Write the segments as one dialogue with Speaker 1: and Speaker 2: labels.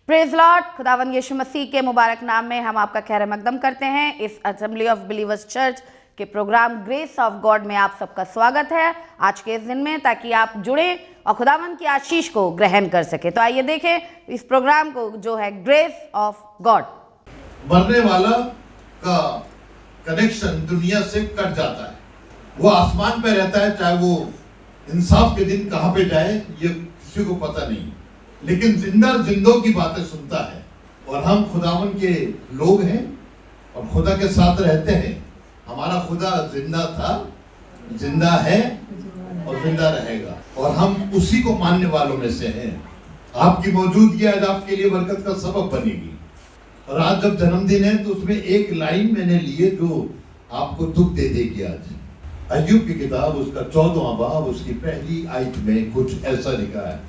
Speaker 1: Praise Lord. खुदावंद यीशु मसीह के मुबारक नाम में हम आपका खैर मकदम करते हैं। इस असेंबली ऑफ बिलीवर्स चर्च के प्रोग्राम ग्रेस ऑफ गॉड में आप सबका स्वागत है आज के इस दिन में, ताकि आप जुड़े और खुदावंद की आशीष को ग्रहण कर सके। तो आइए देखें इस प्रोग्राम को जो है ग्रेस ऑफ गॉड।
Speaker 2: मरने वाला का कनेक्शन दुनिया से कट जाता है, वो आसमान पे रहता है, चाहे वो इंसाफ के दिन कहां पे जाए ये किसी को पता नहीं, लेकिन जिंदों की बातें सुनता है। और हम खुदावन के लोग हैं और खुदा के साथ रहते हैं। हमारा खुदा जिंदा था, जिंदा है और जिंदा रहेगा, और हम उसी को मानने वालों में से हैं। आपकी मौजूदगी आज आपके लिए बरकत का सबब बनेगी। और आज जब जन्मदिन है तो उसमें एक लाइन मैंने ली है जो आपको दुख दे देगी। आज अय्यूब की किताब उसका 14वां बाब उसकी पहली आयत में कुछ ऐसा लिखा है,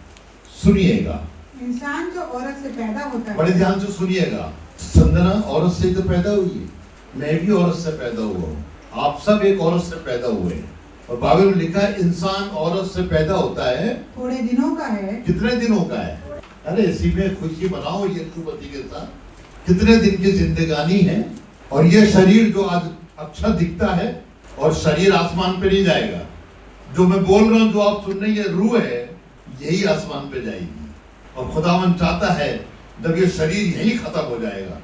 Speaker 2: सुनिएगा।
Speaker 3: इंसान जो औरत से पैदा होता है,
Speaker 2: बड़े ध्यान से सुनिएगा। संजना औरत से तो पैदा हुई है, मैं भी औरत से पैदा हुआ हूँ, आप सब एक औरत से पैदा हुए हैं। और बाइबल में लिखा है इंसान औरत से पैदा होता है,
Speaker 3: थोड़े दिनों का है।
Speaker 2: कितने दिनों का है? अरे इसी में खुशी मनाओ यीशु मसीह के साथ। कितने दिन की जिंदगानी है। और ये शरीर जो आज अच्छा दिखता है, और शरीर आसमान पे नहीं जाएगा। जो मैं बोल रहा हूँ, जो आप सुन रहे हैं, ये रूह है, यही आसमान पे जाएगी। और खुदावन चाहता है जब ये शरीर यही खत्म हो जाएगा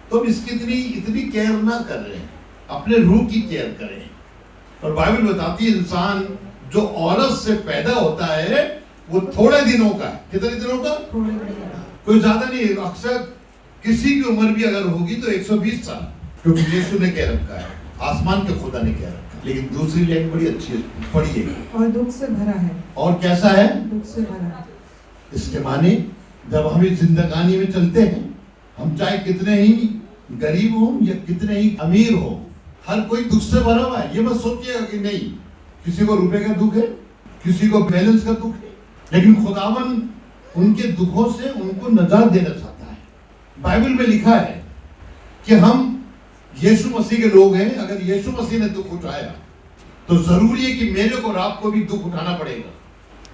Speaker 2: तो हम इसकी इतनी केयर ना कर रहे हैं, अपने रूह की केयर करें। और बाइबल बताती है इंसान जो औरत से पैदा होता है वो थोड़े दिनों का है। कितने दिनों का? कोई ज्यादा नहीं। अक्सर किसी की उम्र भी अगर होगी तो 120 साल, क्योंकि यीशु ने कह रखा है, आसमान के खुदा ने कह रखा है। लेकिन दूसरी लाइन बड़ी अच्छी है, पढ़िए।
Speaker 3: और दुख से भरा है।
Speaker 2: और कैसा है?
Speaker 3: दुख से भरा है।
Speaker 2: इसके माने जब हम इस जिंदगानी में चलते हैं, हम चाहे कितने ही गरीब हो या कितने ही अमीर हो, हर कोई दुख से भरा हुआ है। ये मत सोचिएगा कि नहीं, किसी को रुपए का दुख है, किसी को बैलेंस का दुख है, लेकिन खुदावन उनके दुखों से उनको नजात देना चाहता है। बाइबल में लिखा है कि हम यीशु मसीह के लोग हैं। अगर यीशु मसीह ने दुख उठाया तो जरूरी है कि मेरे को और आपको भी दुख उठाना पड़ेगा।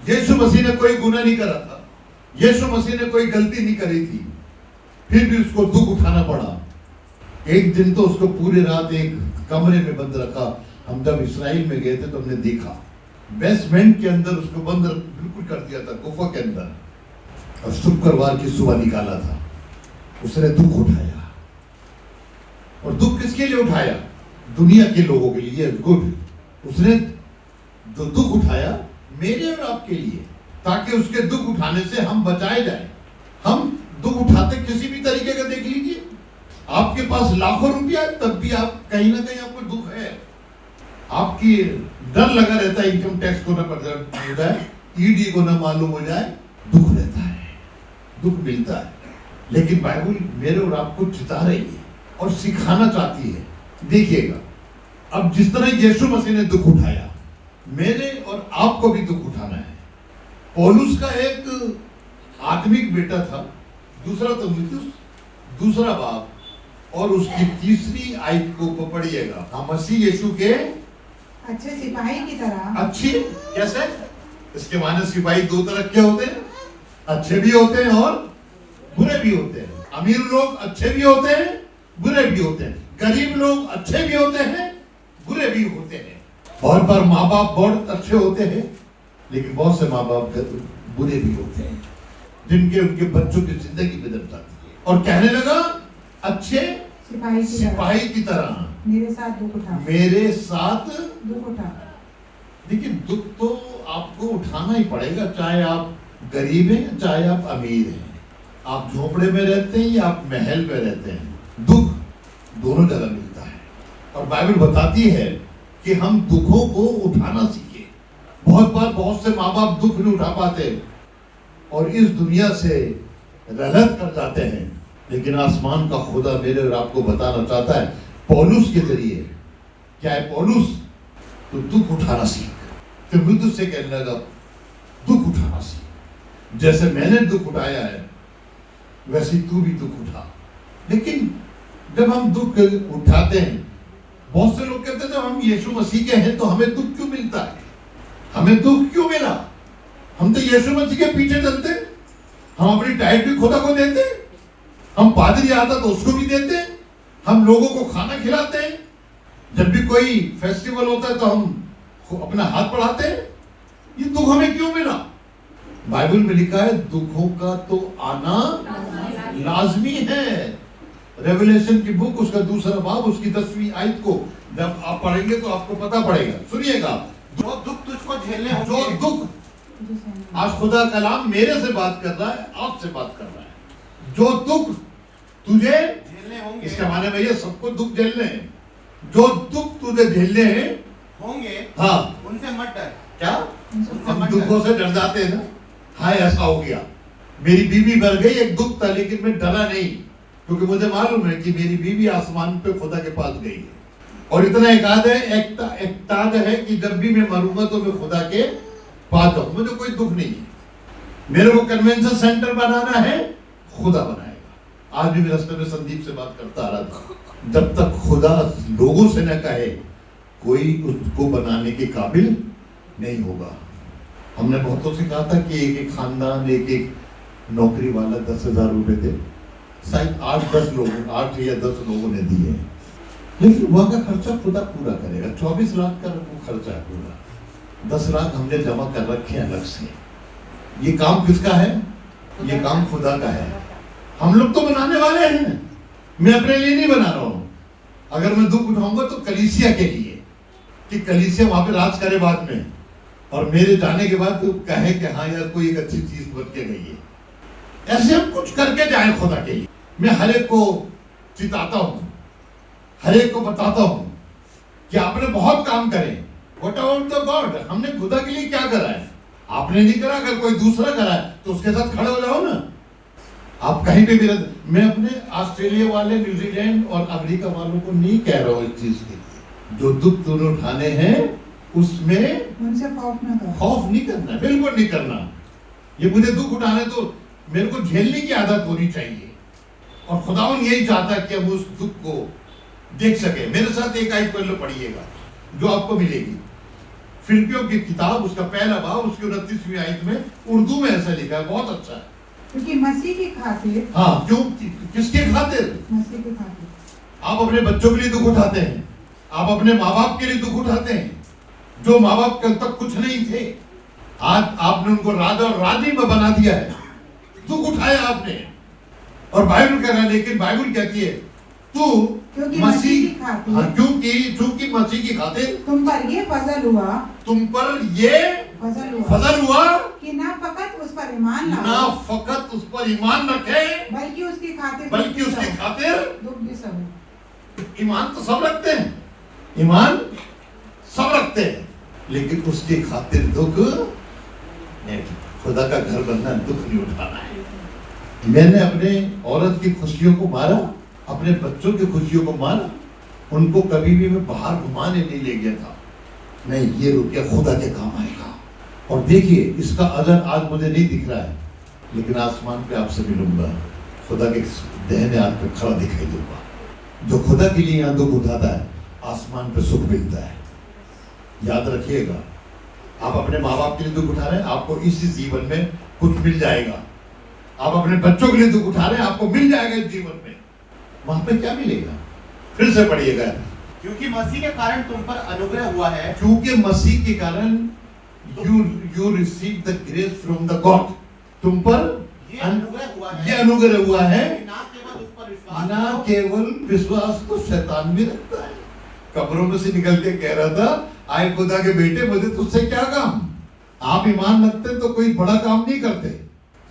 Speaker 2: यीशु मसीह ने कोई गुनाह नहीं करा था, यीशु मसीह ने कोई गलती नहीं करी थी, फिर भी उसको दुख उठाना पड़ा। एक दिन तो उसको पूरी रात एक कमरे में बंद रखा। हम जब इस्राइल में गए थे तो हमने देखा, बेसमेंट के अंदर उसको बंद बिल्कुल कर दिया था, गुफा के अंदर। और शुक्रवार की सुबह निकाला था। उसने दुख उठाया। और दुख किसके लिए उठाया? दुनिया के लोगों के लिए। गुड। उसने जो दुख उठाया मेरे और आपके लिए, ताकि उसके दुख उठाने से हम बचाए जाए। हम दुख उठाते किसी भी तरीके का, देख लीजिए, आपके पास लाखों रुपया तब भी आप कहीं ना कहीं आपको दुख है। आपकी डर लगा रहता है, इनकम टैक्स को ना पता हो जाए, ईडी को ना मालूम हो जाए, दुख रहता है, दुख मिलता है। लेकिन बाइबल मेरे और आपको चिता रही है और सिखाना चाहती है। देखिएगा, अब जिस तरह यीशु मसीह ने दुख उठाया, मेरे और आपको भी दुख उठाना है। पौलुस का एक आत्मिक बेटा था, दूसरा तीमुथियुस, दूसरा बाब, और उसकी तीसरी आयत को पढ़िएगा। हाँ, मसीह यीशु के
Speaker 3: अच्छे सिपाही की तरह।
Speaker 2: अच्छी कैसे? इसके माने सिपाही दो तरह के होते हैं, अच्छे भी होते हैं और बुरे भी होते हैं। अमीर लोग अच्छे भी होते हैं, बुरे भी होते हैं। गरीब लोग अच्छे भी होते हैं, बुरे भी होते हैं। बहुत बार माँ बाप बहुत अच्छे होते हैं, लेकिन बहुत से माँ बाप बुरे भी होते हैं, जिनके उनके बच्चों की जिंदगी बदल जाती है। और कहने लगा, अच्छे सिपाही की तरह
Speaker 3: मेरे साथ दुख उठा।
Speaker 2: मेरे साथ
Speaker 3: दुख उठा।
Speaker 2: लेकिन दुख तो आपको उठाना ही पड़ेगा, चाहे आप गरीब हैं चाहे आप अमीर हैं, आप झोपड़े में रहते हैं या आप महल में रहते हैं, दुख दोनों जगह मिलता है। और बाइबल बताती है कि हम दुखों को उठाना सीखे। बहुत बार बहुत से माँ बाप दुख नहीं उठा पाते और इस दुनिया से रलत कर जाते हैं, लेकिन आसमान का खुदा मेरे और आपको बताना चाहता है पौलुस के जरिए। क्या है पौलुस? तो दुख उठाना सीख। तीमुथियुस से कहने लगा, दुख उठाना सीख। जैसे मैंने दुख उठाया है वैसे तू भी दुख उठा। लेकिन जब हम दुख उठाते हैं, बहुत से लोग कहते हैं जब हम यीशु मसीह के हैं तो हमें दुख क्यों मिलता है? हमें दुख क्यों मिला? हम तो यीशु मसीह के पीछे चलते, हम अपनी डाइट भी खुदा को देते हैं, हम पादरी आता तो उसको भी देते हैं, हम लोगों को खाना खिलाते हैं, जब भी कोई फेस्टिवल होता है तो हम अपना हाथ बढ़ाते हैं। ये दुख हमें क्यों मिला? बाइबल में लिखा है दुखों का तो आना लाजमी है। रेवलेशन की बुक उसका 2 बाब उसकी 10वीं आयत को जब आप पढ़ेंगे तो आपको पता पड़ेगा। सुनिएगा,
Speaker 4: जो दुख तुझको झेलने
Speaker 2: जो
Speaker 4: होंगे,
Speaker 2: दुख, आज खुदा कलाम मेरे से बात कर रहा है, आपसे बात कर रहा है। जो दुख तुझे
Speaker 4: झेलने होंगे,
Speaker 2: इसका माने भैया सबको दुख झेलने हैं। जो दुख तुझे झेलने हैं
Speaker 4: होंगे,
Speaker 2: हाँ,
Speaker 4: उनसे मत डर।
Speaker 2: क्या
Speaker 4: उनसे
Speaker 2: हम
Speaker 4: मत
Speaker 2: दुखों
Speaker 4: डर।
Speaker 2: से डर जाते हैं ना? हाय ऐसा हो गया, मेरी बीवी मर गई, एक दुख था लेकिन मैं डरा नहीं, क्योंकि मुझे मालूम है कि मेरी बीवी आसमान पे खुदा के पास गई है। और इतना एक ताद है कि जब भी मैं मरूंगा तो मैं खुदा के पास जाऊं, मुझे कोई दुख नहीं है। मेरे को कन्वेंशन सेंटर बनाना है, खुदा बनाएगा। आज भी मैं रास्ते में संदीप से बात करता आ रहा था, जब तक खुदा लोगों से न कहे कोई उसको बनाने के काबिल नहीं होगा। हमने बहुतों से कहा था कि एक खानदान, एक नौकरी वाला 10,000 रुपए दे, शायद 8 या 10 लोगों ने दिए, लेकिन वहां का खर्चा खुदा पूरा करेगा। 24 लाख का वो खर्चा है पूरा, 10 लाख हमने जमा कर रखे हैं अलग से। ये काम किसका है? ये काम खुदा का है। हम लोग तो बनाने वाले हैं, मैं अपने लिए नहीं बना रहा हूं। अगर मैं दुख उठाऊंगा तो कलीसिया के लिए, कि कलीसिया वहां पे राज करे बाद में, और मेरे जाने के बाद तो कहे कि हाँ यार कोई एक अच्छी चीज बन के गई है। ऐसे हम कुछ करके जाए खुदा के लिए। मैं हर एक को चिताता हूं, हर एक को बताता हूं कि आपने बहुत काम करे। What about the God? हमने खुदा के लिए क्या करा है? आपने नहीं करा, अगर कोई दूसरा करा है तो उसके साथ खड़े हो जाओ ना। आप कहीं पे भी मैं अपने ऑस्ट्रेलिया वाले, न्यूजीलैंड और अमेरिका वालों को नहीं कह रहा हूं इस चीज के लिए। जो दुख तूने उठाने हैं उसमें
Speaker 3: उनसे खौफ न करो।
Speaker 2: खौफ नहीं करना, बिल्कुल नहीं करना। ये मुझे दुख उठाने तो मेरे को झेलने की आदत होनी चाहिए, और खुदावन यही चाहता है कि हम उस दुख को देख सके। मेरे साथ एक आयत पहले पढ़िएगा जो आपको मिलेगी, फिलिपियों की किताब, उसका पहला बाब, उसकी 29वीं आयत में उर्दू में ऐसा लिखा है, बहुत अच्छा है।
Speaker 3: क्योंकि मसीह की खातिर,
Speaker 2: हाँ, क्यों? किसके खातिर?
Speaker 3: मसीह की खातिर
Speaker 2: आप अपने बच्चों के लिए दुख उठाते हैं, आप अपने माँ बाप के लिए दुख उठाते हैं, जो माँ बाप कल तक कुछ नहीं थे, आज आपने उनको राजा और रानी में बना दिया है। दुख उठाया आपने, और बाइबल कह रहा है, लेकिन बाइबल कहती है तू
Speaker 3: क्योंकि
Speaker 2: मसीह
Speaker 3: मसीह की खातिर,
Speaker 2: हाँ, क्योंकि मसीह की खातिर
Speaker 3: तुम पर ये फजल हुआ,
Speaker 2: तुम पर ये फजल हुआ
Speaker 3: कि ना फकत उस पर ईमान
Speaker 2: ना
Speaker 3: लाओ,
Speaker 2: फकत उस पर ईमान रखे,
Speaker 3: बल्कि उसकी खातिर
Speaker 2: बल्कि उसकी खातिर
Speaker 3: दुख भी सहो।
Speaker 2: ईमान तो सब रखते हैं, ईमान सब रखते हैं, लेकिन उसकी खातिर दुख नहीं। खुदा का घर बनना दुख नहीं उठाना है। मैंने अपने औरत की खुशियों को मारा, अपने बच्चों की खुशियों को मारा, उनको कभी भी मैं बाहर घुमाने नहीं ले गया था। नहीं, ये रुपया खुदा के काम आएगा। और देखिए, इसका अजर आज मुझे नहीं दिख रहा है, लेकिन आसमान पे आपसे मिलूंगा, खुदा के दहने हाथ पे खड़ा दिखाई दूंगा। जो खुदा के लिए यहाँ दुख उठाता है, आसमान पे सुख मिलता है। याद रखिएगा, आप अपने माँ बाप के लिए दुख उठा रहे हैं, आपको इसी जीवन में कुछ मिल जाएगा। आप अपने बच्चों के लिए दुख उठा रहे हैं, आपको मिल जाएगा इस जीवन में। वहां पे क्या मिलेगा? फिर से पढ़िएगा।
Speaker 4: क्योंकि मसीह के कारण तुम पर अनुग्रह हुआ है,
Speaker 2: क्योंकि मसीह के कारण you receive the grace from the God। तुम पर
Speaker 4: ये अनुग्रह हुआ है,
Speaker 2: ये अनुग्रह हुआ है,
Speaker 4: कि ना केवल उस पर विश्वास
Speaker 2: ना
Speaker 4: करो,
Speaker 2: केवल विश्वास तो शैतान भी रखता है। कब्रों में से निकल के कह रहा था, आए खुदा के बेटे, मुझे तुझसे क्या काम? आप ईमान रखते तो कोई बड़ा काम नहीं करते,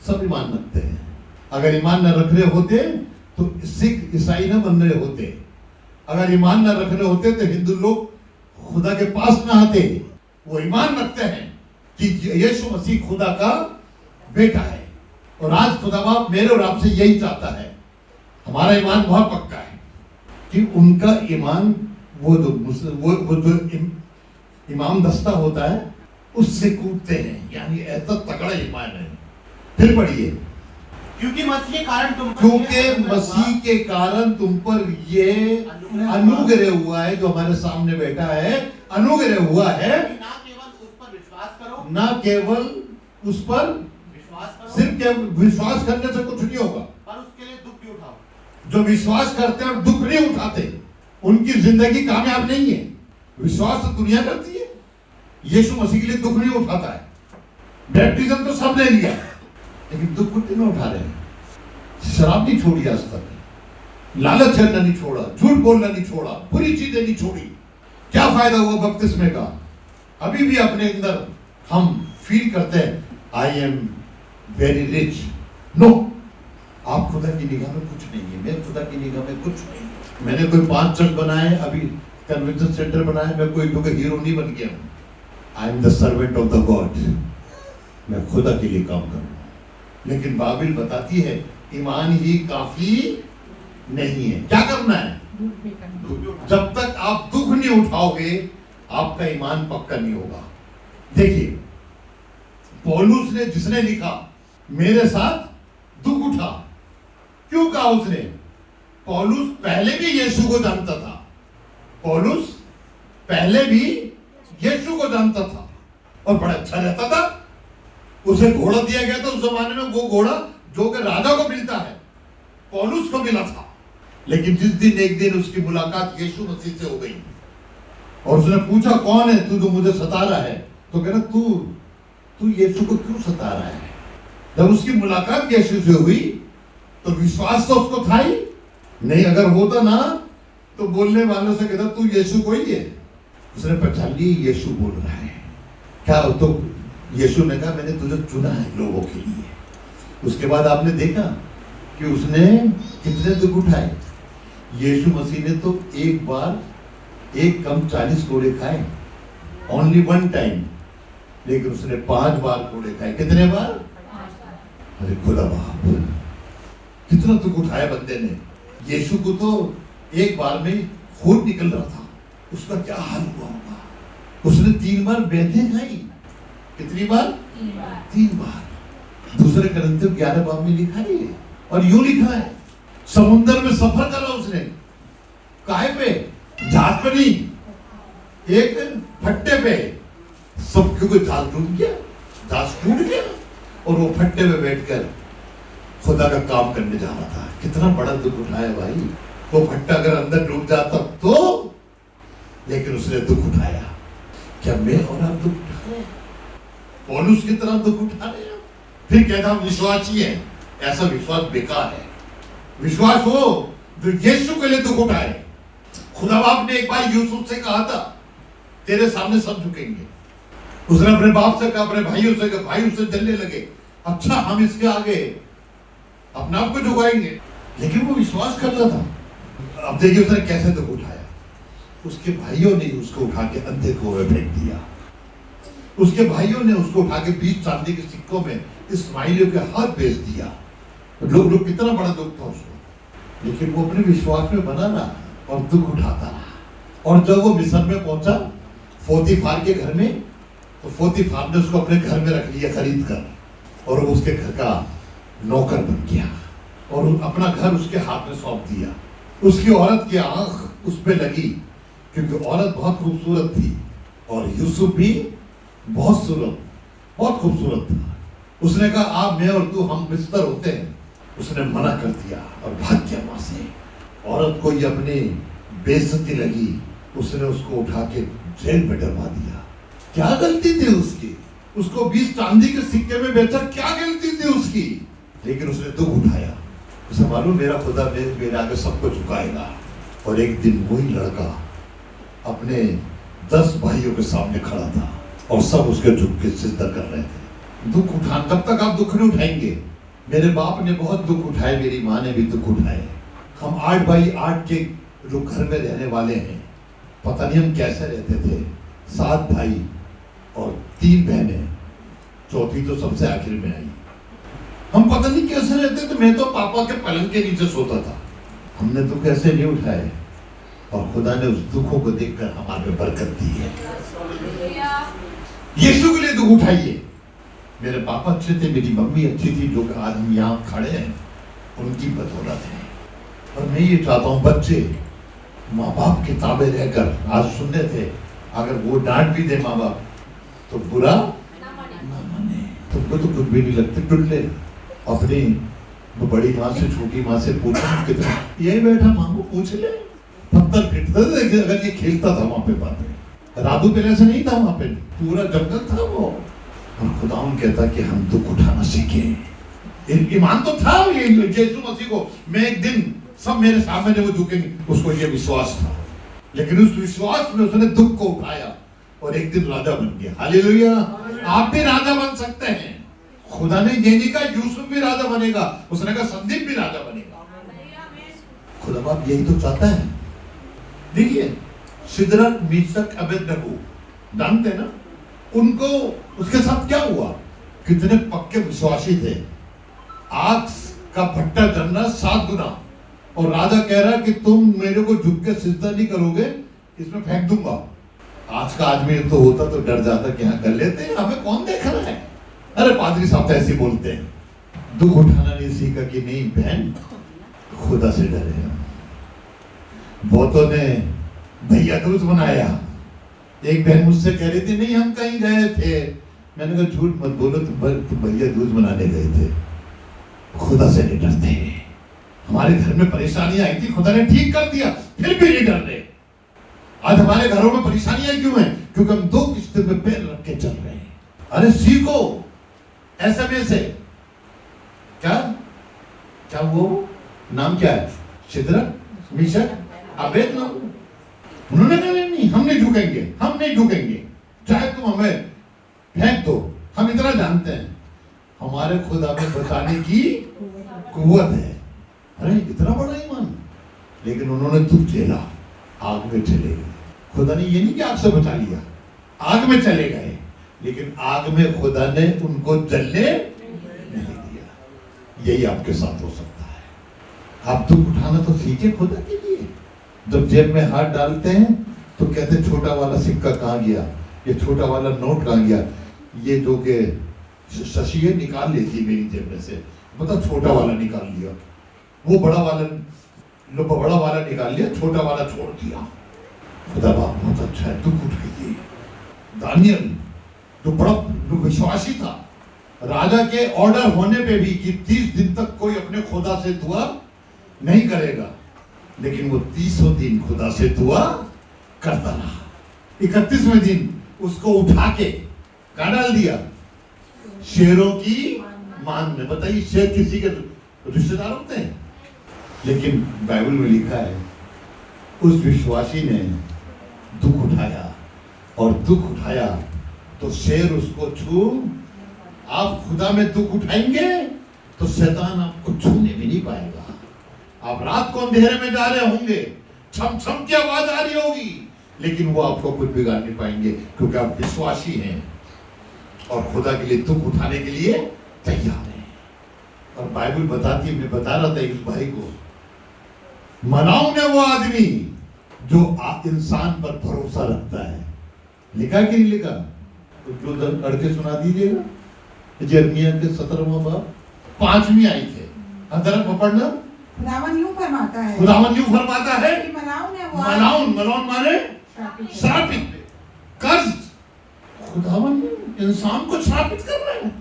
Speaker 2: सब ईमान रखते हैं। अगर ईमान न रख रहे होते तो सिख ईसाई न बन रहे होते, अगर ईमान न रख रहे होते तो हिंदू लोग खुदा के पास न आते। वो ईमान रखते हैं कि यीशु मसीह खुदा का बेटा है, और आज खुदा बाप मेरे और आपसे यही चाहता है। हमारा ईमान बहुत पक्का है कि उनका ईमान वो जो इमाम दस्ता होता है उससे कूदते हैं, यानी ऐसा तगड़ा ईमान है। फिर पढ़िए,
Speaker 4: क्योंकि मसीह के कारण तुम पर
Speaker 2: क्योंकि
Speaker 4: ये अनुग्रह
Speaker 2: मसीह
Speaker 4: हुआ,
Speaker 2: के कारण तुम पर ये अनुग्रह हुआ है, जो हमारे सामने बैठा है, अनुग्रह हुआ है।
Speaker 4: कि ना केवल उस पर विश्वास करो,
Speaker 2: ना केवल उस पर
Speaker 4: विश्वास करो,
Speaker 2: सिर्फ क्या विश्वास करने से कुछ नहीं होगा।
Speaker 4: पर उसके लिए दुख भी उठाओ।
Speaker 2: जो विश्वास करते हैं और दुख नहीं उठाते उनकी जिंदगी कामयाब नहीं है। विश्वास तो दुनिया करती है, यीशु मसीह के लिए दुख नहीं उठाता है। बैप्टिज्म तो सब ले लिया लेकिन दुख कुछ नहीं उठा रहे हैं। शराब नहीं छोड़ी आज तक, लालच करना नहीं छोड़ा, झूठ बोलना नहीं छोड़ा, बुरी चीजें नहीं छोड़ी। क्या फायदा हुआ बपतिस्मे का? अभी भी अपने अंदर हम फील करते हैं I am very rich. No, आप खुदा की निगाह में कुछ नहीं है, मैं खुदा की निगाह में कुछ नहीं। मैंने कोई 5 चर्च बनाए, अभी कन्वेंशन सेंटर बनाए, मैं कोई हीरो नहीं बन गया हूं। I am the servant of the God. मैं खुदा के लिए काम करूंगा। लेकिन बाइबल बताती है ईमान ही काफी नहीं है। क्या करना है? जब तक आप दुख नहीं उठाओगे आपका ईमान पक्का नहीं होगा। देखिए पौलुस ने जिसने लिखा मेरे साथ दुख उठा, क्यों कहा उसने? पौलुस पहले भी यीशु को जानता था। पौलुस पहले भी यीशु को जानता था और बड़ा अच्छा रहता था। उसे घोड़ा दिया गया था उस जमाने में, वो घोड़ा जो कि राजा को मिलता है, पौलुस को मिला था। लेकिन जिस दिन एक दिन उसकी मुलाकात यीशु मसीह से हो गई और उसने पूछा कौन है तू जो मुझे सता रहा है? तो कह रहा तू यीशु को क्यों सता रहा है? जब उसकी मुलाकात यीशु से हुई तो विश्वास तो उसको था ही नहीं। अगर होता ना तो बोलने वालों से कहता तू यीशु को ही है। उसने पहचान लिया यीशु बोल रहा है। क्या तो यीशु ने कहा मैंने तुझे चुना है लोगों के लिए। उसके बाद आपने देखा कि उसने कितने दुख उठाए। यीशु मसीह ने तो एक बार एक कम 40 कोड़े खाए, ओनली 1 टाइम, लेकिन उसने 5 बार कोड़े खाए। कितने बार? अरे खुदा बाप, कितना दुख उठाया बंदे ने। यीशु को तो एक बार में खून निकल रहा था, उसका क्या हाल हुआ होगा। उसने 3 बार बेंधे खाई। कितनी बार? 3 बार। दूसरे करंथियों 11 बाब में लिखा है और यूं लिखा है समुद्र में सफर करा उसने। काहे पे? जहाज पे नहीं, एक फट्टे पे। सब क्योंकि जहाज डूब गया, जहाज टूट गया और वो फट्टे पे बैठकर खुदा का काम करने जा रहा था। कितना बड़ा दुख उठाया भाई। वो फट्टा अगर अंदर डूब जाता तो, लेकिन उसने दुख उठाया। क्या मैं और आप दुख उठा रहे हैं? पौलुस की तरह दुख उठा रहे हैं? फिर कहता हम विश्वासी हैं। ऐसा विश्वास बेकार है। विश्वास हो जो यीशु के लिए दुख उठाए। खुदा बाप ने एक बार यूसुफ से कहा था तेरे सामने सब झुकेंगे। उसने अपने बाप से कहा, अपने भाइयों से कहा, भाई उससे जलने लगे। अच्छा हम इसके आगे अपने आप को झुकाएंगे। लेकिन वो विश्वास करता था। अब देखिए उसने कैसे दुख उठाया। उसके भाइयों ने उसको उठा के अंधे कुएं में फेंक दिया। उसके भाइयों ने उसको उठा के 20 चांदी के सिक्कों में इस्माइलियों के हाथ बेच दिया। लोग कितना बड़ा दुख था उसको, लेकिन वो अपने विश्वास में बना रहा और दुख उठाता रहा। और जब वो मिस्र में पहुंचा पोतीफार के घर में, तो पोतीफार ने उसको अपने घर में रख लिया खरीद कर, और वो उसके घर का नौकर बन गया और अपना घर उसके हाथ में सौंप दिया। उसकी औरत की आंख उस पे लगी क्योंकि औरत बहुत खूबसूरत थी और यूसुफ भी बहुत खूबसूरत था। उसने कहा आप मैं और तू हम बिस्तर होते हैं। उसने मना कर दिया और भाग गया वहां से। औरत को ये अपनी बेइज्जती लगी, उसने उसको उठा के जेल में डलवा दिया। क्या गलती थी उसकी? उसको 20 चांदी के सिक्के में बेचा, क्या गलती थी उसकी? लेकिन उसने दुख उठाया। उसे मालूम मेरा खुदा मेरे आगे सबको झुकाएगा। और एक दिन वही लड़का अपने 10 भाइयों के सामने खड़ा था और सब उसके झुक के सिजदा कर रहे थे। दुख उठा, तब तक आप दुख नहीं उठाएंगे। मेरे बाप ने बहुत दुख उठाए, मेरी माँ ने भी दुख उठाए। हम 8 बाई 8 के लोग घर में रहने वाले हैं। पता नहीं हम कैसे रहते थे। 7 भाई और 3 बहनें, चौथी तो सबसे आखिर में आई। हम पता नहीं कैसे रहते थे। मैं तो पापा के पलंग के नीचे सोता था। हमने दुख ऐसे नहीं उठाए और खुदा ने उस दुखों को देखकर हमारे में बरकत दी है। यीशु के लिए दुख उठाइए। मेरे पापा अच्छे थे, मेरी मम्मी अच्छी थी, जो कि आज हम यहाँ खड़े हैं उनकी बदौलत है। और मैं ये चाहता हूँ बच्चे माँ बाप के ताबे रहकर, आज सुनने थे, अगर वो डांट भी दे माँ बाप तो बुरा ना माने। तुमको तो कुछ भी नहीं लगते टुल्ले। अपनी बड़ी माँ से छोटी माँ से पूछो कितना, यही बैठा मांगो पूछ ले। पत्थर फिटता था देखिए, अगर ये खेलता था वहां पे बातें। राधु पहले से नहीं था वहां पे, पूरा जंगल था वो। और खुदा कहता कि हम दुख उठाना सीखे। ईमान तो था ये यीशु मसीह को, मैं एक दिन सब मेरे सामने वो झुकेंगे, उसको ये विश्वास था। लेकिन उस विश्वास में उसने दुख को उठाया और एक दिन राजा बन गया। हालेलुया। आप भी राजा बन सकते हैं। खुदा ने ये नहीं कहा यूसुफ भी राजा बनेगा, उसने कहा संदीप भी राजा बनेगा। खुदा बाप यही तो चाहता है। देखिए सिदरक मीशक अबेदनगो जानते हैं ना उनको, उसके साथ क्या हुआ, कितने पक्के विश्वासी थे। आग का भट्टा जलना 7 गुना, और राजा कह रहा है कि तुम मेरे को झुक के सिजदा नहीं करोगे, इसमें फेंक दूंगा। आज का आदमी तो होता तो डर जाता कि हाँ कर लेते हैं, हमें कौन देख रहा है। अरे पादरी साहब तो ऐसे बोलते हैं। दुख उठाना नहीं सीखा कि नहीं बहन, खुदा से डरे हम। बहुतों ने भैया दूज बनाया। एक बहन मुझसे कह रही थी नहीं हम कहीं गए थे, मैंने कहा झूठ मत बोलो, तुम भैया दूज बनाने गए थे। खुदा से नहीं डरते। हमारे घर में परेशानी आई थी, खुदा ने ठीक कर दिया, फिर भी नहीं डर रहे। आज हमारे घरों में परेशानियां क्यों हैं? क्योंकि हम 2 किश्तों पे पैर रख के चल रहे हैं। अरे सीखो एसएमएस से। क्या क्या वो नाम क्या है, सिदरक मीशक अबेदनगो। उन्होंने कहा नहीं हम नहीं झुकेंगे, हम नहीं झुकेंगे, चाहे तुम हमें फेंक दो। हम इतना जानते हैं हमारे खुदा में बचाने की कुव्वत है। अरे इतना बड़ा ईमान। लेकिन उन्होंने दुख झेला, आग में चले गए। खुदा ने ये नहीं कि आग से बचा लिया, आग में चले गए, लेकिन आग में खुदा ने उनको जलने नहीं दिया। यही आपके साथ हो सकता है। आप दुख उठाना तो सीखे खुदा के लिए। जब जेब में हाथ डालते हैं तो कहते छोटा वाला सिक्का कहाँ गया, ये छोटा वाला नोट कहाँ गया। ये जो के शशि है निकाल लेती मेरी जेब में से, मतलब छोटा वाला निकाल लिया, वो बड़ा वाला निकाल लिया, छोटा वाला छोड़ दिया। खुदा बाप बहुत अच्छा है, दुख उठाइए। दानियल जो विश्वासी था, राजा के ऑर्डर होने पे भी कि 30 दिन तक कोई अपने खुदा से दुआ नहीं करेगा, लेकिन वो 30 दिन खुदा से दुआ करता रहा। 31वें दिन उसको उठा के कहाँ डाल दिया, शेरों की मान में। बताइए शेर किसी के रिश्तेदार होते हैं? लेकिन बाइबल में लिखा है उस विश्वासी ने दुख उठाया, और दुख उठाया तो शेर उसको आप खुदा में दुख उठाएंगे तो शैतान आपको छूने भी नहीं पाएगा। आप रात को अंधेरे में जा रहे होंगे, छम छम की आवाज आ रही होगी, लेकिन वो आपको कुछ बिगाड़ नहीं पाएंगे, क्योंकि आप विश्वासी हैं और खुदा के लिए दुख उठाने के लिए तैयार हैं। और बाइबल बताती है, मैं बता रहा था इस भाई को, मनाऊ ने वो आदमी जो इंसान पर भरोसा रखता है। लिखा कि नहीं लिखा? तो जो दर करके सुना दीजिएगा। यिर्मयाह के 17वां बाब 5वीं आई थे, अंदर पढ़ना।
Speaker 3: खुदावन यूं फरमाता है,
Speaker 2: खुदावन यूं फरमाता है
Speaker 3: कि
Speaker 2: मलाउन माने श्रापित, कर्ज। खुदावन इंसान को श्रापित कर रहे हैं।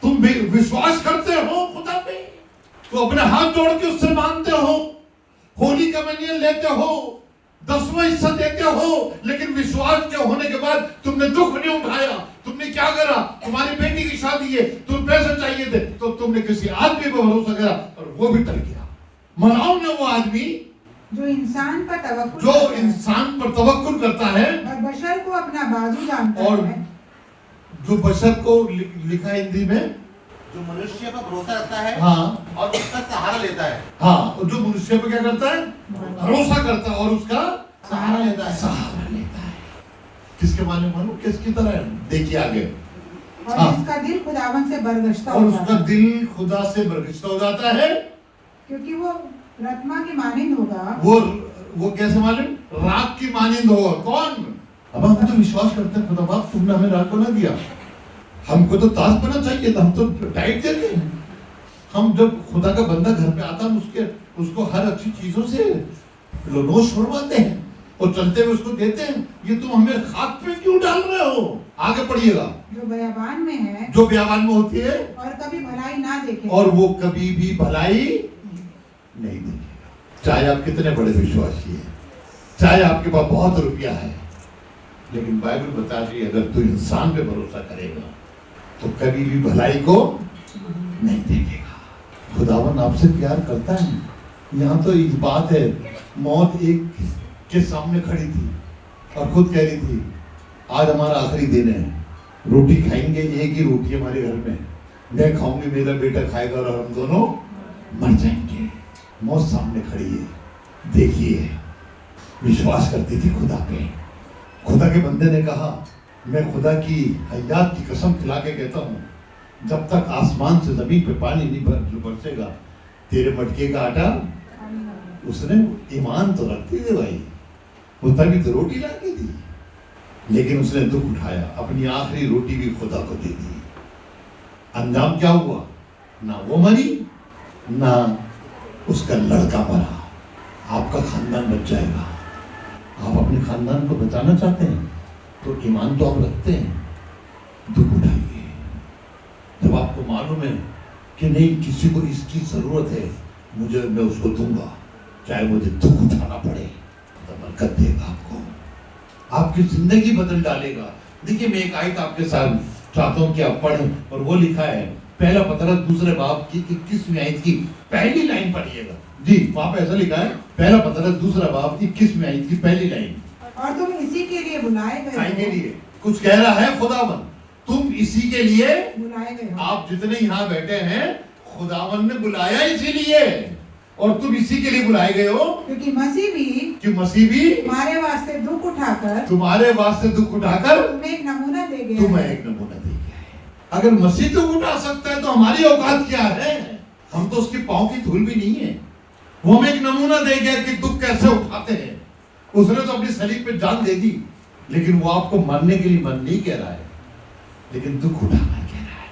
Speaker 2: तुम विश्वास करते हो खुदा पे, तो अपने हाथ जोड़ के उससे मांगते हो, होली कम्युनियन लेते हो, 10वां हिस्सा देते हो, लेकिन विश्वास के होने के बाद तुमने दुख नहीं उठाया। तुमने क्या करा? तुम्हारी बेटी की शादी है, तुम पैसे चाहिए थे, तो तुमने किसी आदमी पर भरोसा करा और वो भी टल गया। मनाऊ ने वो आदमी
Speaker 3: जो इंसान पर
Speaker 2: तवक्कुल करता है
Speaker 3: और बशर को अपना बाजू जानता
Speaker 2: और
Speaker 3: है।
Speaker 2: जो बशर को लिखा है हिंदी में,
Speaker 4: जो मनुष्य पर भरोसा रखता है
Speaker 2: हाँ,
Speaker 4: और उसका सहारा लेता है।
Speaker 2: हाँ, जो मनुष्य पर क्या करता है? भरोसा करता है और उसका
Speaker 4: सहारा लेता है।
Speaker 2: सहारा लेता है। किसके मानो किसकी तरह है? देखिए आगे।
Speaker 3: और
Speaker 2: हाँ।
Speaker 3: जिसका दिल खुदावन से बरगश्ता
Speaker 2: और
Speaker 3: हो
Speaker 2: उसका
Speaker 3: जाता है,
Speaker 2: दिल खुदा से बरगश्ता हो जाता है,
Speaker 3: क्योंकि वो रत्मा की मानिंद होगा।
Speaker 2: वो कैसे मालूम? राग की मानिंद होगा। कौन? अब हम तो विश्वास करते हैं खुदा बाप तुमने हमें राग को ना दिया, हमको तो ताश बना चाहिए था, हम तो डाइट देते हैं। हम जब खुदा का बंदा घर पे आता है उसको हर अच्छी चीजों से लोनोश छोड़वाते हैं और चलते हुए उसको देते हैं। ये तुम हमें खाक पे क्यों डाल रहे हो? आगे पढ़िएगा।
Speaker 3: जो बयाबान में है
Speaker 2: जो बयाबान में होती है
Speaker 3: और कभी भलाई ना देखे,
Speaker 2: और वो कभी भी भलाई नहीं देखेगा। चाहे आप कितने बड़े विश्वासी हैं, चाहे आपके पास बहुत रुपया है, लेकिन बाइबल बताती है अगर तू इंसान पे भरोसा करेगा तो कभी भी भलाई को नहीं देखेगा। खुदावन आपसे प्यार करता है। यहाँ तो एक बात है, मौत एक के सामने खड़ी थी और खुद कह रही थी आज हमारा आखिरी दिन है, रोटी खाएंगे, एक ही रोटी हमारे घर में, मैं खाऊंगी, मेरा बेटा खाएगा और हम दोनों मर जाएंगे। मौत सामने खड़ी है। देखिए, विश्वास करती थी खुदा पे। खुदा के बंदे ने कहा मैं खुदा की हयात की कसम खिला के कहता हूँ, जब तक आसमान से जमीन पे पानी नहीं बरसेगा तेरे मटके का आटा। उसने ईमान तो रखती थी भाई, वो तभी तो रोटी लाती थी, लेकिन उसने दुख उठाया, अपनी आखिरी रोटी भी खुदा को दे दी। अंजाम क्या हुआ? ना वो मरी ना उसका लड़का मरा। आपका खानदान बच जाएगा। आप अपने खानदान को बचाना चाहते हैं तो ईमान तो आप रखते हैं, दुख उठाइए। जब आपको मालूम है कि नहीं किसी को इसकी जरूरत है, मैं उसको दूंगा, चाहे मुझे दुख उठाना पड़े, तो बरकत देगा आपको, आपकी जिंदगी बदल डालेगा। देखिए, मैं एक आयत आपके साथ चाहता हूं कि आप पढ़ें, और वो लिखा है पहला पतरस दूसरे बाब की 21वीं आयत की पहली लाइन पढ़िएगा जी। वहां पे ऐसा लिखा है, पहला पतरस दूसरा बाब 21वीं आयत की पहली लाइन।
Speaker 3: और तुम इसी के लिए बुलाए गए
Speaker 2: के
Speaker 3: हो,
Speaker 2: लिए कुछ कह रहा है खुदावन, तुम इसी के लिए
Speaker 3: बुलाए गए हो।
Speaker 2: आप जितने यहाँ बैठे हैं खुदावन ने बुलाया इसीलिए, और तुम इसी के लिए बुलाए गए हो
Speaker 3: क्योंकि मसीह भी
Speaker 2: तुम्हारे
Speaker 3: वास्ते दुख उठाकर
Speaker 2: दुख उठाकर
Speaker 3: तुम्हें एक नमूना दे गया
Speaker 2: तुम्हें
Speaker 3: है।
Speaker 2: एक नमूना दे गया है। अगर मसीह दुख उठा सकता है तो हमारी औकात क्या है? हम तो उसके पांव की धूल भी नहीं है। वो हमें एक नमूना दे गया कि दुख कैसे उठाते हैं। उसने तो अपनी सलीब पे जान दे दी, लेकिन वो आपको मरने के लिए मन नहीं कह रहा है, लेकिन दुख उठाना कह रहा है।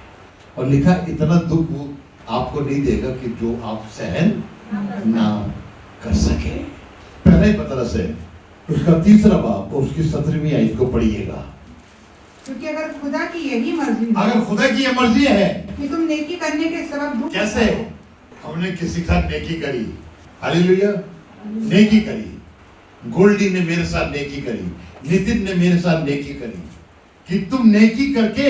Speaker 2: और लिखा इतना दुख वो आपको नहीं देगा कि जो आप सहन ना कर सके। पहला ही पतरस है, उसका तीसरा बाब और उसकी 17वीं आयत को पढ़िएगा।
Speaker 3: क्योंकि अगर खुदा की यही मर्जी हो
Speaker 2: अगर खुदा की ये मर्जी है
Speaker 3: कि तुम नेकी करने के सबब दुख
Speaker 2: कैसे? हमने किसी का नेकी करी, हालेलुया, नेकी करी। गोल्डी ने मेरे साथ नेकी करी, नितिन ने मेरे साथ नेकी करी, कि तुम नेकी करके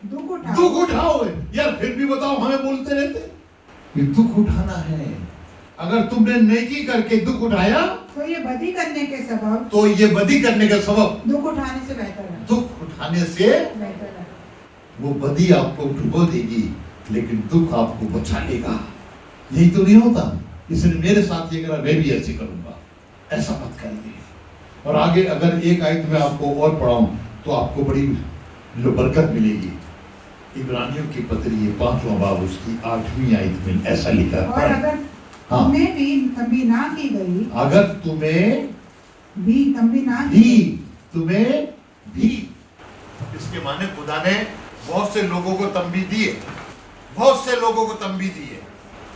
Speaker 2: दुख उठाओ। यार फिर भी बताओ, हमें बोलते रहते ये दुख उठाना है। अगर तुमने नेकी करके दुख उठाया
Speaker 3: तो ये बदी करने के सबब
Speaker 2: दुख
Speaker 3: उठाने से बेहतर है।
Speaker 2: दुख उठाने से
Speaker 3: बेहतर है।
Speaker 2: वो बदी आपको डुबो देगी, लेकिन दुख आपको बचा लेगा। यही तो नहीं होता? इसने मेरे साथ ये करा, मैं भी ऐसे करूंगा। ऐसा मत करिए। और आगे अगर एक आयत में आपको और पढ़ाऊं तो आपको बड़ी बरकत मिलेगी। इब्रानियों की पत्री 5वां बाब उसकी 8वीं आयत में ऐसा लिखा है,
Speaker 3: और अगर तुम्हें भी तंबी ना की गई,
Speaker 2: अगर तुम्हें भी, इसके माने खुदा ने बहुत से लोगों को तंबी दी है, बहुत से लोगों को तंबी दी है,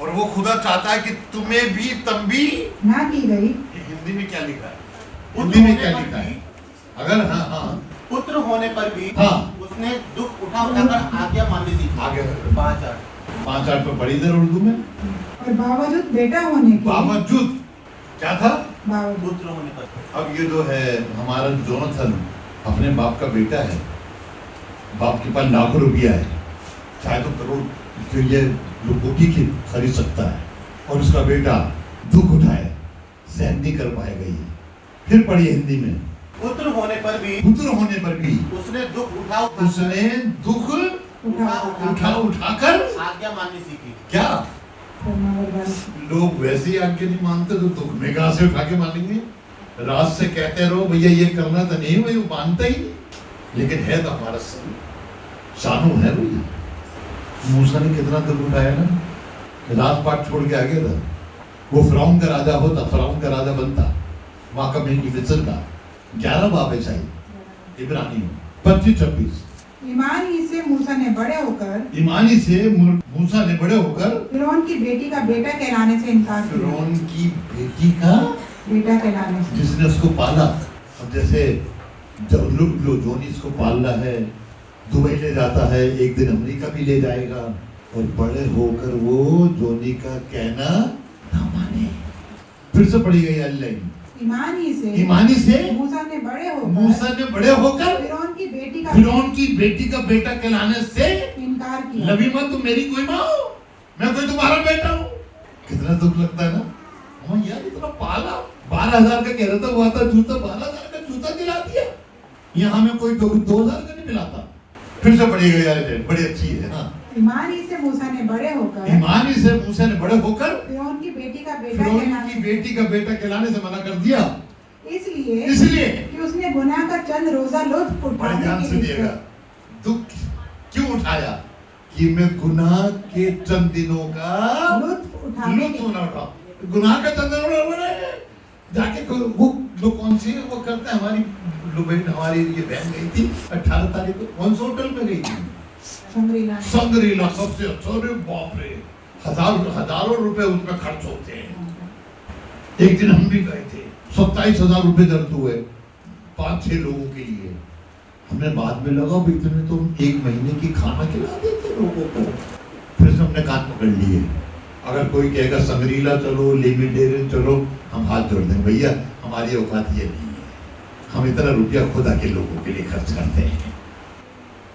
Speaker 2: और वो खुदा चाहता है कि तुम्हें भी तंबी
Speaker 3: ना की गई।
Speaker 2: हिंदी में क्या लिखा है? हिंदी में क्या लिखा है? अगर हाँ
Speaker 4: पुत्र होने पर भी उसने दुख उठाकर आज्ञा माननी सीखी।
Speaker 2: आगे
Speaker 4: 5-8
Speaker 2: पे पढ़ी इधर उर्दू में।
Speaker 3: और बावजूद बेटा होने के
Speaker 2: बावजूद क्या था?
Speaker 3: बावजूद
Speaker 4: पुत्र होने पर।
Speaker 2: अब ये जो है हमारा जोनाथन अपने बाप का बेटा है, बाप के पास लाखों रुपया है, चाहे तो करोड़ तो ये रोटी की खरीद सकता है, और उसका बेटा दुख उठाए, सहन नहीं कर पाएगा। ये फिर पढ़िए हिंदी में,
Speaker 4: पुत्र होने पर भी
Speaker 2: उसने दुख उठाकर
Speaker 4: आज्ञा माननी सीखी।
Speaker 2: क्या लोग वैसे ही आज्ञा नहीं मानते तो दुख में कहां से उठा के मानेंगे? रात से कहते रहो भैया ये करना तो नहीं, भाई वो मानता ही नहीं, लेकिन है तो हमारा शानू है भैया। मूसा ने कितना दुख उठाया ना, राजपाट छोड़ के आ गया था। वो फिरौन का राजा होता, फिरौन का राजा बनता, वाकब की मिस्र का 11 बाब है शायद इब्रानी में 25-26।
Speaker 3: ईमानी से मूसा ने बड़े होकर
Speaker 2: फिरौन
Speaker 3: फिरौन की बेटी का बेटा कहलाने से इनकार किया।
Speaker 2: फिरौन की बेटी का
Speaker 3: बेटा कहलाने से।
Speaker 2: जिसने उसको पाला। अब जैसे जब जो जोनी इसको पाल रहा है, दुबई ले जाता है, एक दिन अमेरिका भी ले जाएगा, और बड़े होकर वो जोनी का कहना ना माने। फिर से पढ़ी गई लाइन, ईमानी से
Speaker 3: मूसा ने बड़े होकर
Speaker 2: फिरौन की बेटी का बेटा कहलाने से
Speaker 3: इनकार किया।
Speaker 2: नबी मत तुम मेरी कोई माँ हो, मैं कोई तुम्हारा बेटा हूँ। कितना दुख लगता है ना। हाँ यार, इतना पाला, 12,000 का कह रहा था, वो आता जूता 12,000 का जूता दिला दिया। यहाँ में कोई 2,000 का नहीं मिलाता। फिर से पढ़ी गई यार, बड़ी अच्छी है। हाँ,
Speaker 3: ईमानी से मूसा ने बड़े होकर फिरौन की बेटी का बेटा
Speaker 2: कहलाने से मना कर दिया।
Speaker 3: इसलिए कि उसने गुनाह का चंद रोजा लुत्फ
Speaker 2: बड़े ध्यान से
Speaker 3: उठाने
Speaker 2: दिएगा। दुख क्यों उठाया? कि मैं गुनाह के चंद दिनों का
Speaker 3: लुत्फ उठाने
Speaker 2: लुत्फ ना उठा। गुनाह का चंद जाके वो लोग कौन सी वो करते हैं। हमारी ये बहन गई थी 18 तारीख को, कौन से होटल में गई थी? संग्रीला सबसे अच्छा। अरे बाप रे, हजारों रुपए उसमें खर्च होते हैं। एक दिन हम भी गए थे, 27,000 रुपए खर्च हुए 5-6 लोगों के लिए। हमने बाद में लगा भी इतने तो 1 महीने की खाना खिला देते लोगों को। फिर से हमने कान पकड़ लिए। अगर कोई कहेगा संग्रीला चलो, लिमिटेड चलो, हम हाथ जोड़ दें, भैया हमारी औकात ये नहीं है, हम इतना रुपया खुदा के लोगों के लिए खर्च करते हैं।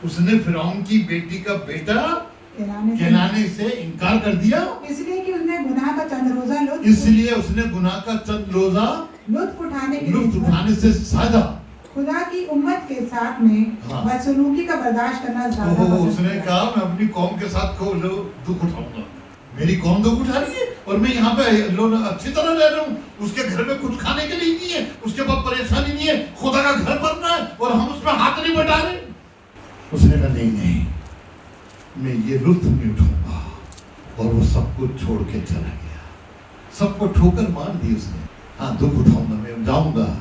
Speaker 2: उसने फिरौन की बेटी का बेटा कहलाने से इनकार कर दिया।
Speaker 3: इसलिए कि उसने गुनाह का चंद रोजा लुत्फ उठाने से साधा खुदा की उम्मत के साथ में बदसलूकी का बर्दाश्त करना ज्यादा पसंद
Speaker 2: उसने कहा मैं अपनी कौम के साथ दुख उठाऊंगा। मेरी कौम दुख उठा रही है और मैं यहाँ पे अच्छी तरह रह रहा हूँ। उसके घर में कुछ खाने के लिए नहीं है, उसके पास परेशानी नहीं है, खुदा का घर बनना है और हम उसमें हाथ नहीं बटा रहे। उसने कहा नहीं, मैं ये लुत्फ नहीं उठाऊंगा। और वो सब कुछ छोड़ के चला गया। सबको ठोकर मार दी उसने। हाँ, दुख उठाऊंगा, मैं जाऊंगा,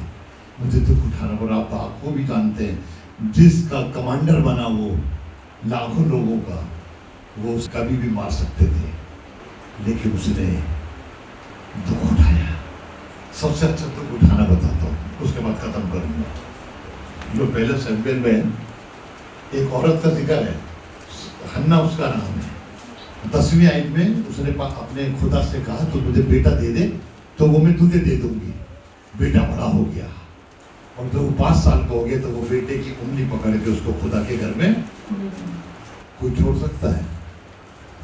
Speaker 2: मुझे दुख उठाना। और आप आपको भी जानते हैं, जिसका कमांडर बना वो लाखों लोगों का, वो कभी भी मार सकते थे, लेकिन उसने दुख उठाया। सबसे अच्छा दुख उठाना बताता हूँ, उसके बाद खत्म करूंगा। जो पहले सैमुएल में एक औरत का जिक्र है, हन्ना उसका नाम है। 10वीं आयत में उसने अपने खुदा से कहा तो मुझे बेटा दे दे, तो वो मैं तुझे दे दूंगी। बेटा बड़ा हो गया और जब वो 5 साल का हो गया तो वो बेटे की उंगली पकड़ के उसको खुदा के घर में कोई छोड़ सकता है?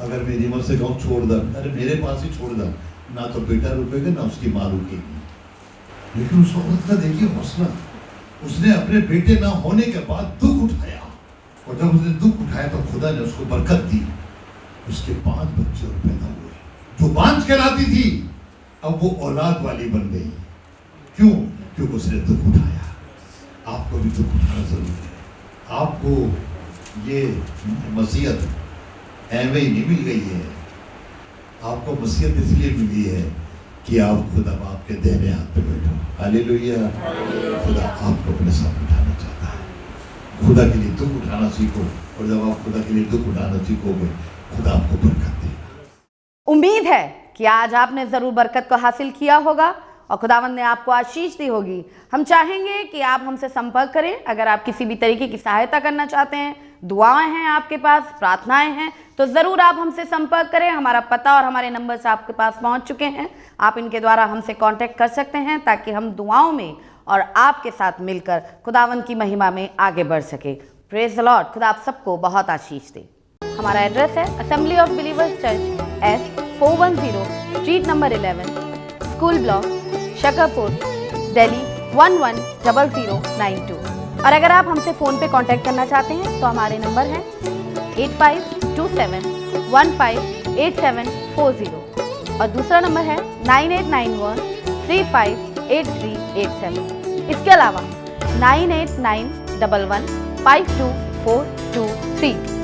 Speaker 2: अगर मेरी मत से कहूँ छोड़ दे, अरे मेरे पास ही छोड़ दे, ना तो बेटा रुकेगा ना उसकी माँ रुकेगी। लेकिन उस औरत का देखिए हौसला, उसने अपने बेटे ना होने के बाद दुख उठाया। और जब उसने दुख उठाया तो खुदा ने उसको बरकत दी। उसके 5 बच्चे और पैदा हुए। जो बांझ कहलाती थी अब वो औलाद वाली बन गई। क्यों? क्योंकि उसने दुख उठाया। आपको भी दुख उठाना जरूरी है। आपको ये मसीहत ऐवे ही नहीं मिल गई है। आपको मसीहत इसलिए मिली है कि आप खुदा बाप के दाहिने हाथ पे बैठो। हालेलुया। खुदा आपको अपने साथ उठाना चाहता है। खुदा के लिए दुख उठाना सीखो, और जब आप खुदा के लिए दुख उठाना सीखोगे, खुदा आपको बरकत देगा।
Speaker 1: उम्मीद है कि आज आपने जरूर बरकत को हासिल किया होगा और खुदावंद ने आपको आशीष दी होगी। हम चाहेंगे कि आप हमसे संपर्क करें। अगर आप किसी भी तरीके की सहायता करना चाहते हैं, दुआएं हैं आपके पास, प्रार्थनाएं हैं, तो ज़रूर आप हमसे संपर्क करें। हमारा पता और हमारे नंबर्स आपके पास पहुंच चुके हैं। आप इनके द्वारा हमसे कांटेक्ट कर सकते हैं ताकि हम दुआओं में और आपके साथ मिलकर खुदावंद की महिमा में आगे बढ़ सके। Praise the Lord. खुदा आप सबको बहुत आशीष दे। हमारा एड्रेस है assembly of believers church, S410 street number 11, school block, Shakarpur, Delhi 110092। और अगर आप हमसे फ़ोन पे कांटेक्ट करना चाहते हैं तो हमारे नंबर हैं 8527158740 और दूसरा नंबर है 9891358387। इसके अलावा 9891152423